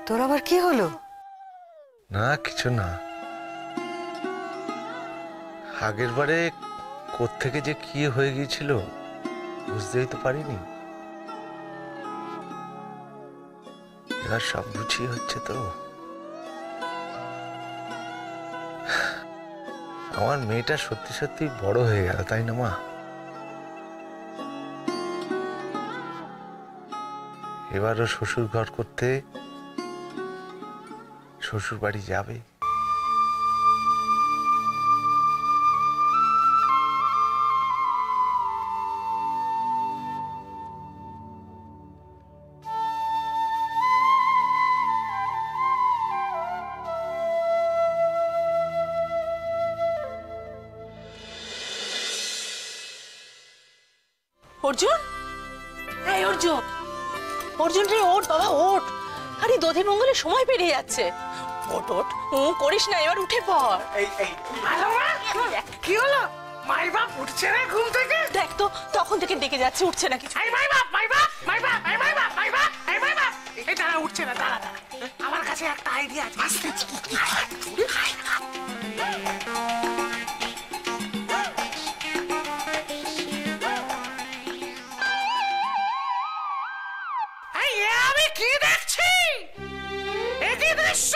তোর আবার কি হলো? না কিছু না, আগের বারে কোত্থেকে যে কি হয়ে গিয়েছিল বুঝতেই তো পারিনি। এবার সব গুছিয়ে হচ্ছে তো। আমার মেয়েটা সত্যি সত্যি বড় হয়ে গেল, তাই না মা? এবারও শ্বশুর ঘর করতে শ্বশুর বাড়ি যাবে। অর্জুন, এই অর্জুন, অর্জুন রে ওঠ বাবা ওঠ। আরে দধি মঙ্গলের সময় পেরিয়ে যাচ্ছে। ওঠ ওঠ, করিস না, এবার উঠে পড়। কি হলো? মাই বাপ উঠছে না ঘুম থেকে? দেখ তো তখন থেকে ডেকে যাচ্ছে, উঠছে না কিছু। এই দাঁড়া, উঠছে না, দাঁড়া দাঁড়া, আমার কাছে একটা আইডিয়া আছে। আমি কি দেখছি? একই দৃশ্য,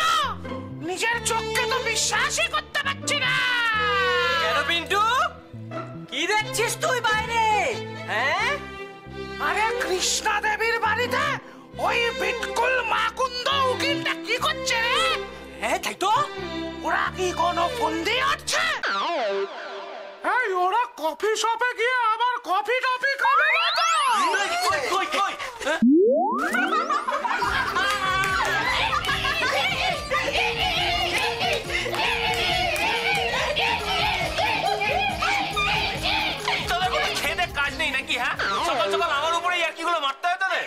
নিজের চোখকে তো বিশ্বাসই করতে পারছি না। কেন পিন্টু, কি দেখছিস তুই বাইরে? হ্যাঁ, আরে কৃষ্ণা দেবীর বাড়িতে ওই বিটকুল মাকুন্দ উকিলটা কি করছে রে? হ্যাঁ তাই তো। ওরা কি কোনো ফন্দি আটছে? এই ওরা কফি শপে গিয়ে আবার কফি টফি খাবে না তো? কই কই কই, তোদের কোনো খেতে কাজ নেই নাকি? হ্যাঁ, সকাল সকাল আমার উপরে ইয়ার্কিগুলো মারতে হয় তোদের?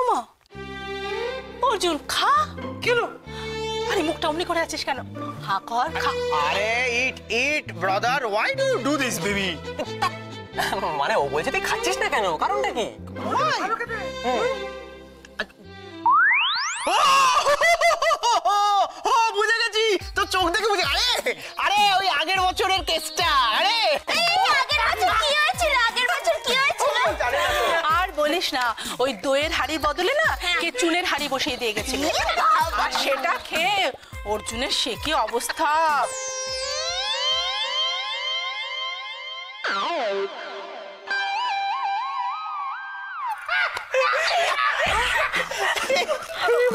ওমা, অর্জুন খা। কিলো আরে মুখটা অমনি করে আছিস কেন? খা কর, খা। আরে eat brother, why do you do this baby? মানে ও বলছে তুই খাচ্ছিস না কেন, কারণটা কি? বুঝে গেছি, তো চোখ দেখে বুঝে। আরে আরে ওই আগের বছরের কেসটা। আরে আর বলিস না, ওই দইয়ের হাড়ির বদলে না কে চুনের হাড়ি বসিয়ে দিয়ে গেছিল, আর সেটা খেয়ে অর্জুনের সে কি অবস্থা।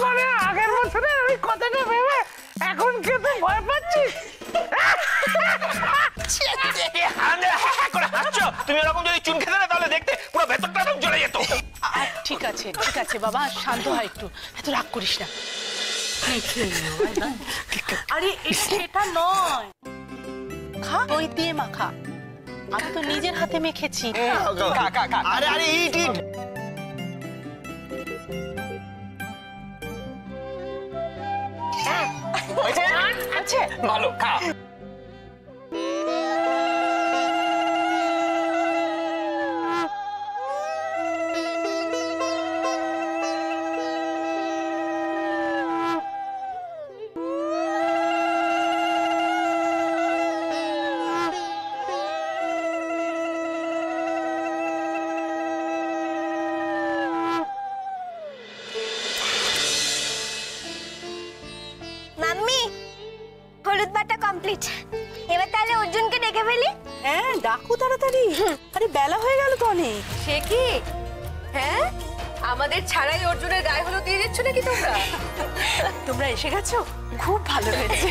মানে আগের বছরে ওই কথাটা ভেবে এখন খেতে ভয় পাচ্ছিস? তুমি এরকম যদি চুন খেতে না তাহলে দেখতে পুরো ভেতরটা একদম জ্বলে যেত। ঠিক আছে ঠিক আছে বাবা, শান্ত হয় একটু, এত রাগ করিস না। আরে এটা নয়, খা, দই দিয়ে মাখা, আমি তো নিজের হাতে মেখেছি। আরে আরে ইট ইট। আছে ভালো, খা। মাম্মি, হলুদ বাটা কমপ্লিট। এবার তাহলে অর্জুনকে ডেকে ফেলি। হ্যাঁ ডাকু তাড়াতাড়ি, আরে বেলা হয়ে গেল তো অনেক। সে কি? হ্যাঁ, আমাদের ছাড়াই অর্জুনের গায়ে হলুদ দিয়ে দিচ্ছ নাকি তোমরা? তোমরা এসে গেছো, খুব ভালো হয়েছে।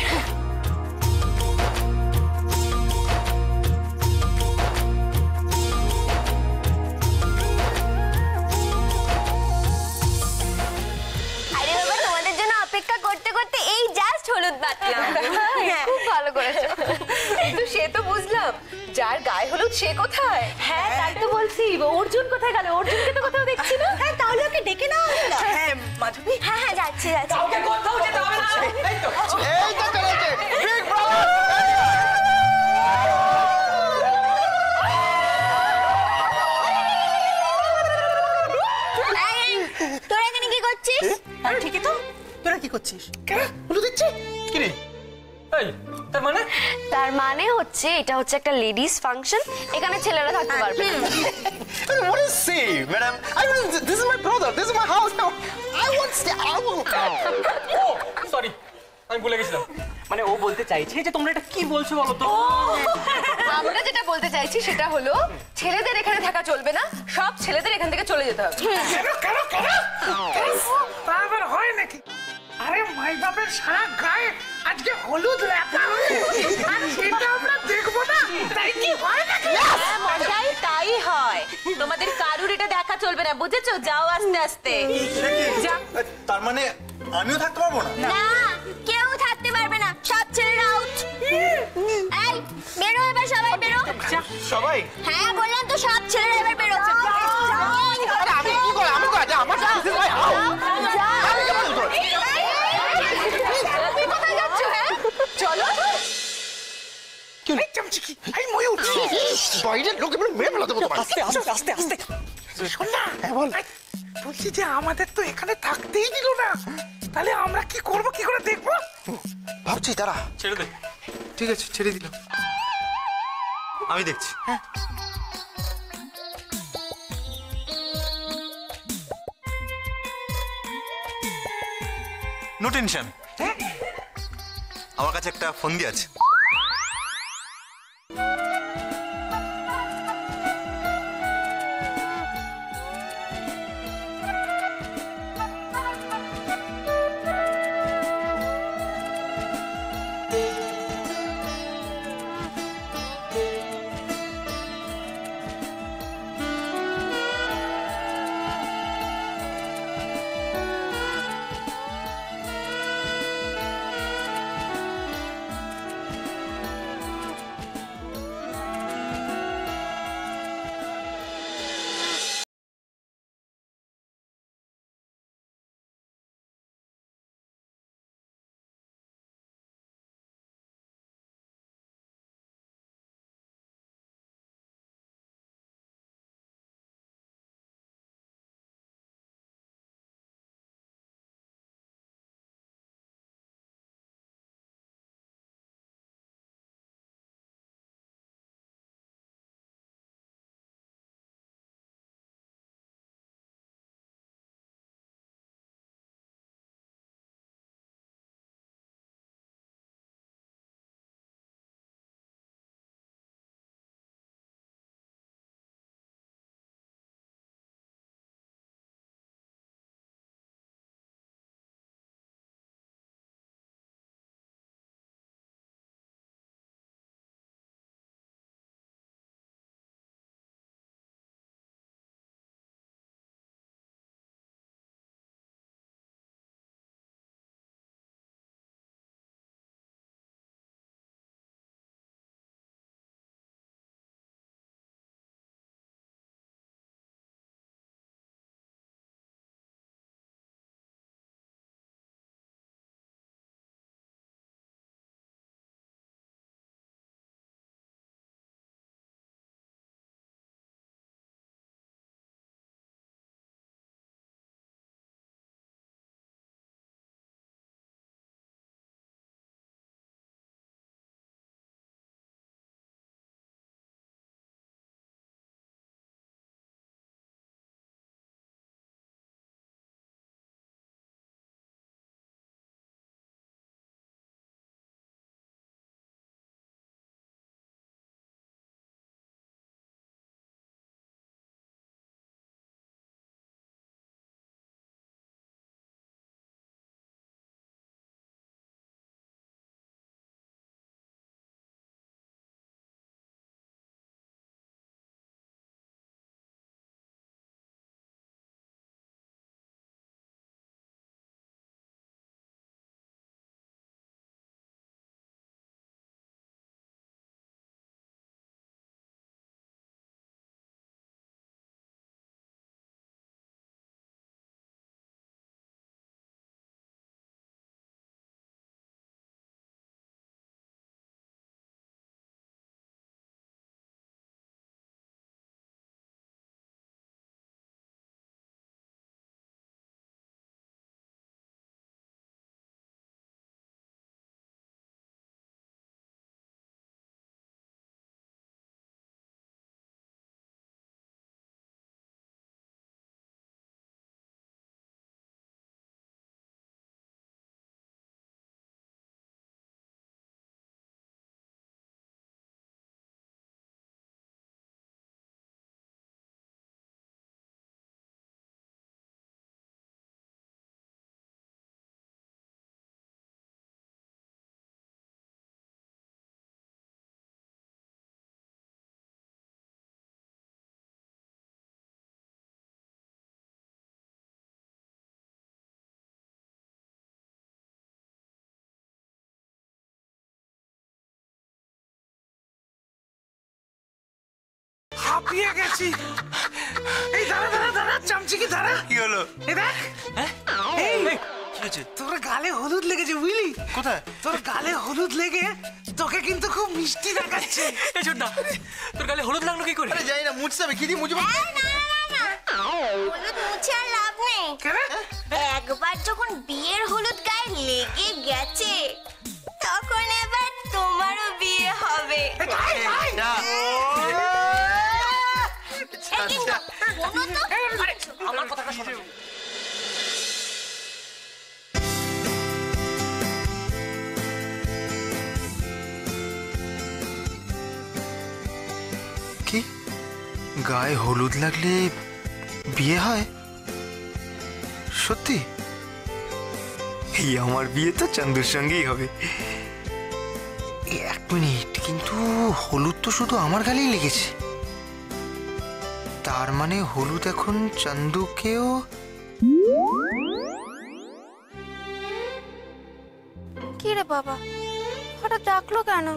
আরে বাবা, তোমাদের জন্য অপেক্ষা করতে করতে এই জাস্ট হলুদ বাটলাম। খুব ভালো করেছো। কিন্তু সে তো বুঝলাম, যার গায়ে হলুদ সে কোথায়? হ্যাঁ তাই তো বলছি, অর্জুন কোথায় গেল? অর্জুনকে তো কোথাও দেখছি না। হ্যাঁ তাহলে ওকে ডেকে নাও না। হ্যাঁ মাধবী, হ্যাঁ হ্যাঁ যাচ্ছি যাচ্ছি কোথাও যেতে হবে না। এই তো চলেছে বিগ এই, তোরা এখানে কি করছিস? ঠিকই তো, তোরা কি করছিস? বলে দিচ্ছি কি রে? এই তার মানে তার মানে হচ্ছে এটা হচ্ছে একটা লেডিস ফাংশন, এখানে ছেলেরা থাকতে পারবে না। What is see, madam? I mean, this is my brother. This is my house now. I want stay. I will. Oh, sorry. আমি ভুলে গেছিলাম। মানে ও বলতে চাইছে যে তোমরা এটা কি বলছো বলো তো? আমরা যেটা বলতে চাইছি সেটা হলো ছেলেদের এখানে থাকা চলবে না, সব ছেলেদের এখান থেকে চলে যেতে হবে। কেন তা আবার হয় নাকি? আরে মাই বাপের সারা গায়ে আজকে হলুদ লেখা আর সেটা আমরা দেখবো না, তাই কি হয় নাকি? মশাই তাই হয়, তোমাদের কারুর এটা দেখা চলবে না, বুঝেছো? যাও আস্তে আস্তে। যা। তার মানে আমিও থাকতে পারবো না? না কেউ থাকতে পারবে না, সব ছেলেরা আউট। এই বেরো এবার, সবাই বেরো। সবাই? হ্যাঁ বললাম তো, সব ছেলেরা এবার বেরো। আরে আমি কি করে? আমি কই? আমার this is my house. আমি কেমন উঠবো? তুমি কোথায় যাচ্ছ? হ্যাঁ চলো। এই চামচিকি, এই ময়ূর, বাইরের লোকে বলে মেরে ফেলা দেবো তোমার। আস্তে আস্তে আস্তে আস্তে। শোন না, এই, বলছি যে আমাদের তো এখানে থাকতেই দিল না, তাহলে আমরা কি করব, কি করে দেখবো? ভাবছি তারা ছেড়ে দে। ঠিক আছে ছেড়ে দিলাম, আমি দেখছি। নো টেনশন, আমার কাছে একটা ফন্দি আছে। হাঁপিয়ে গেছি। এই দাঁড়া দাঁড়া দাঁড়া, চামচিকি দাঁড়া। কি হলো? এই দেখ, এই কি হয়েছে? তোর গালে হলুদ লেগেছে বুঝলি? কোথায়? তোর গালে হলুদ লেগে তোকে কিন্তু খুব মিষ্টি দেখাচ্ছে। এই ছোট তোর গালে হলুদ লাগলো কি করে? আরে যাই না, মুছতে হবে। কি দিয়ে মুছবো? হলুদ মুছে আর লাভ নেই। কেন? একবার যখন বিয়ের হলুদ গায়ে লেগে গেছে তখন এবার তোমারও বিয়ে হবে। না। এই কিন্তু, শোনো তো। আমার কথাটা শোনো। কি? গায়ে হলুদ লাগলে বিয়ে হয়? সত্যি? এই আমার বিয়ে তো চান্দুর সঙ্গেই হবে। এক মিনিট, কিন্তু হলুদ তো শুধু আমার গালেই লেগেছে। তার মানে হলুদ এখন চান্দুকেও। কি রে বাবা, হঠাৎ ডাকলো কেন?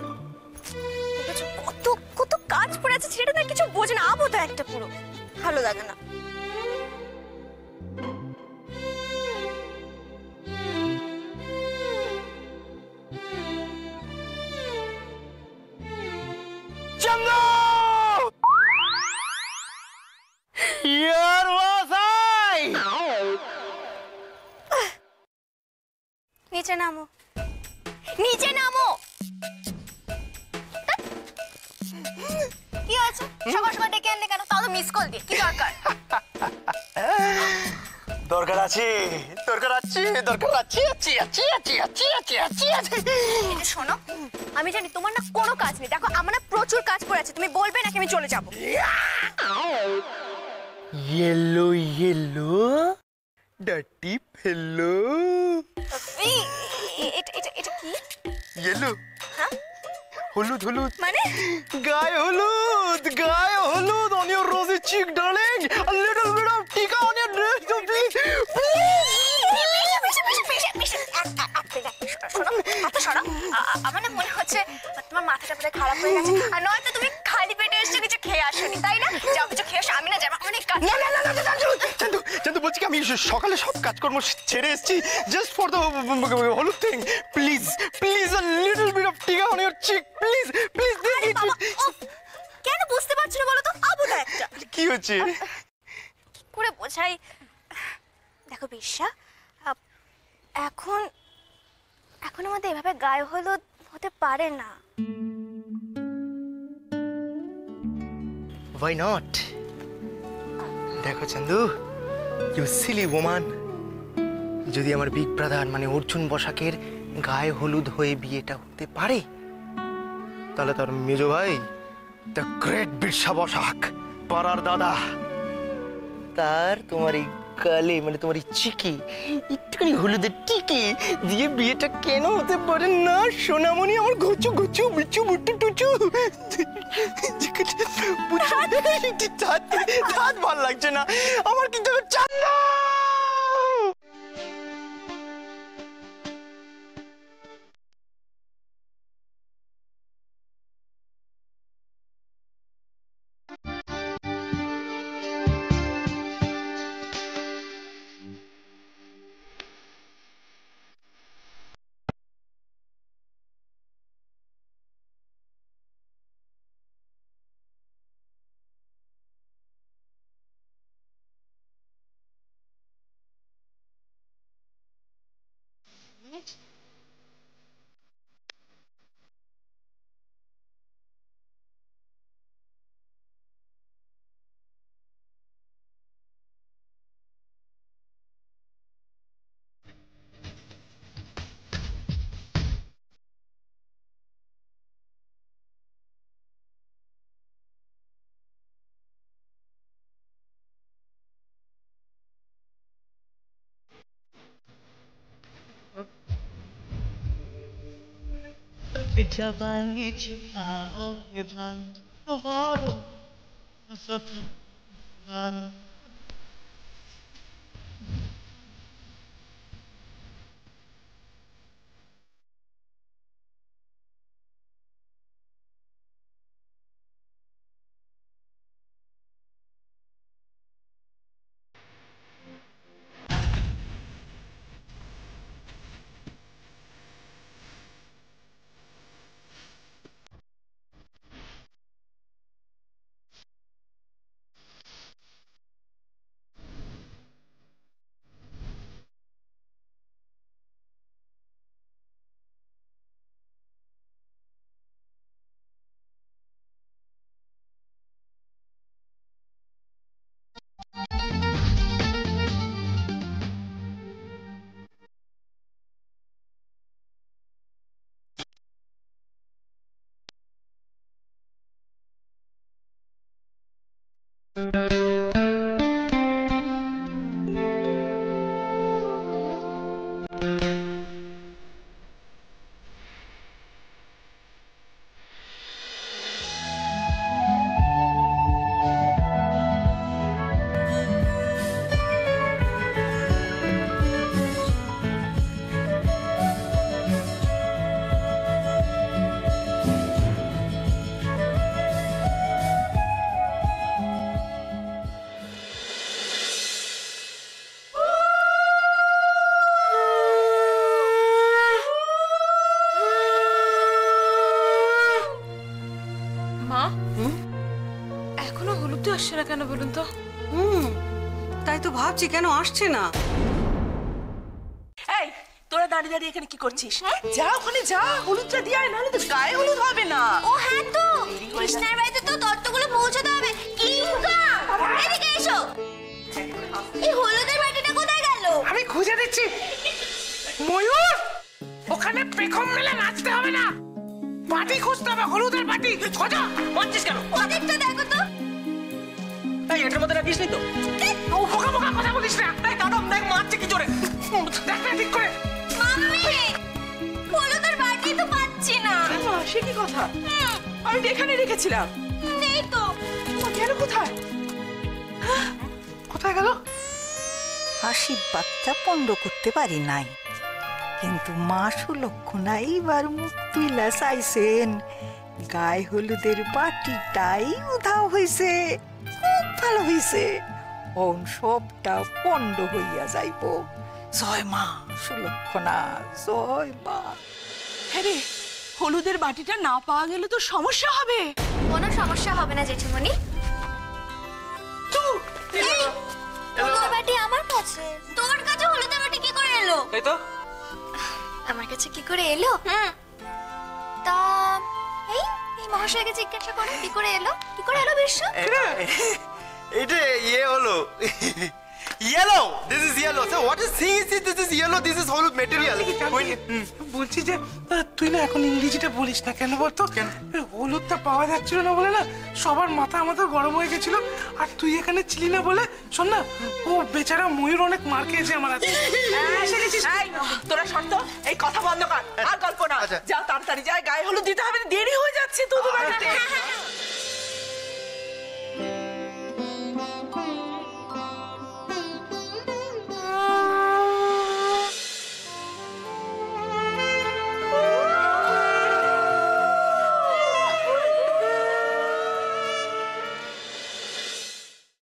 দেখেছো কত কত কাজ পড়ে আছে, সেটা না কিছু বোঝে না, আবদ্ধ একটা পুরো, ভালো লাগে না। চন্দু! ইয়ার মশাই! নিচে নামো, নিচে নামো। কি হয়েছে? সকাল সকাল ডেকে আনলে কেন? তাও তো মিস কল দিয়ে, কি দরকার? দরকার আছে, দরকার আছে, দরকার আছে, আছে, আছে, আছে, আছে, আছে, আছে, আছে। কিন্তু শোনো, আমি জানি তোমার না কোনো কাজ নেই। দেখো আমার না প্রচুর কাজ পড়ে আছে, তুমি বলবে নাকি আমি চলে যাবো? ইয়েলো ইয়েলো ডার্টি ফেলো। এটা কি? ইয়েলো? হ্যাঁ? হলুদ হলুদ মানে গায়ে হলুদ, গায়ে হলুদ on your rosy cheek darling, a little bit of tika on your dress to please. আমার না মনে হচ্ছে তোমার মাথাটা পুরো খারাপ হয়ে গেছে, আর নয়তো তুমি খালি পেটে এসে কিছু খেয়ে আসোনি, তাই না? যাও কিছু খেয়ে আসো, আমি না যাবো, অনেক কাজ। না না না না চান্দু চান্দু চান্দু, বলছি কি আমি সকালে সব কাজকর্ম ছেড়ে এসেছি জাস্ট ফর দ্য হলুদ thing. Please please a little bit of tika on your cheek, please please. কেন বুঝতে পারছো না বলো তো? আবুদা একটা কি হচ্ছে? করে বোঝাই। দেখো বিশ্বা, এখন এখন আমাদের এভাবে গায়ে হলুদ হতে পারে না। Why not? দেখো চান্দু, ইউ সিলি ওমান, যদি আমার বিগ ব্রাদার মানে অর্জুন বসাকের গায়ে হলুদ হয়ে বিয়েটা হতে পারে, তাহলে তার মেজো ভাই দ্য গ্রেট বিরসা বসাক, পাড়ার দাদা, তার তোমার এই গালে মানে তোমার এই চিকি একটুখানি হলুদের টিকি দিয়ে বিয়েটা কেন হতে পারে না? সোনামণি আমার ঘুচু ঘুচু বিচু বুটু টুচু। দাঁত ভাল লাগছে না আমার, কিন্তু চান্দু। না কেন বলুন তো? তাই তো ভাবছি কেন আসছে না। এই তোরা দাঁড়িয়ে দাঁড়িয়ে এখানে কি করছিস? যা ওখানে যা, হলুদটা দিয়ে আয়, নাহলে তো গায়ে হলুদ হবে না। ও হ্যাঁ তো, কৃষ্ণার বাড়িতে তো তত্ত্বগুলো পৌঁছাতে হবে। কিংকা, এদিকে এসো। এই হলুদের বাটিটা কোথায় গেল? আমি খুঁজে দিচ্ছি। ময়ূর, ওখানে পেখম মেলে নাচতে হবে না, বাটি খুঁজতে হবে, হলুদের বাটি খোঁজো। মারছিস কেন? ওদিকটা দেখো তো। এই এটার মধ্যে রাখিস নি তো? ও বোকা বোকা কথা বলিস না। এই দাদা দেখ মারছে কি জোরে। দেখ না ঠিক করে। মাম্মি, হলুদের বাটি তো পাচ্ছি না। মা, সে কি কথা? আমি তো এখানে রেখেছিলাম। নেই তো। কেন, কোথায়? কোথায় গেল? আশীর্বাদটা পণ্ড করতে পারি নাই, কিন্তু মা সুলক্ষণা এইবার মুখ তুইলা চাইছেন। গায়ে হলুদের বাটিটাই উধাও হয়েছে, খুব ভালো হয়েছে। ওন সবটা পণ্ড হইয়া যাইব। জয় মা সুলক্ষণা, জয় মা। হ্যাঁ রে, হলুদের বাটিটা না পাওয়া গেলে তো সমস্যা হবে। কোনো সমস্যা হবে না জেঠিমণি। এই, হলুদের বাটি আমার কাছে। তোর কাছে হলুদের বাটি কি করে এলো? এই তো আমার কাছে কি করে এলো? তা এই এই মহাশয়কে জিজ্ঞাসা করো কি করে এলো, কি করে এলো বিশ্ব? এটা ইয়ে হলো yellow. This is yellow. So what is thing is this is yellow. This is whole material. বলছি যে তুই না এখন ইংরেজিটা বলিস না কেন বলতো? এই হলুদটা পাওয়া যাচ্ছিল না বলে না সবার মাথা আমাদের গরম হয়ে গেছিল, আর তুই এখানে ছিলি না বলে। শোন না, ও বেচারা ময়ূর অনেক মার খেয়েছে আমার হাতে। এই, তোরা শর্ত, এই কথা বন্ধ কর, আর গল্প না। আচ্ছা। যা তাড়াতাড়ি যায়, গায়ে হলুদ দিতে হবে, দেরি হয়ে যাচ্ছে তোদের বাড়িতে।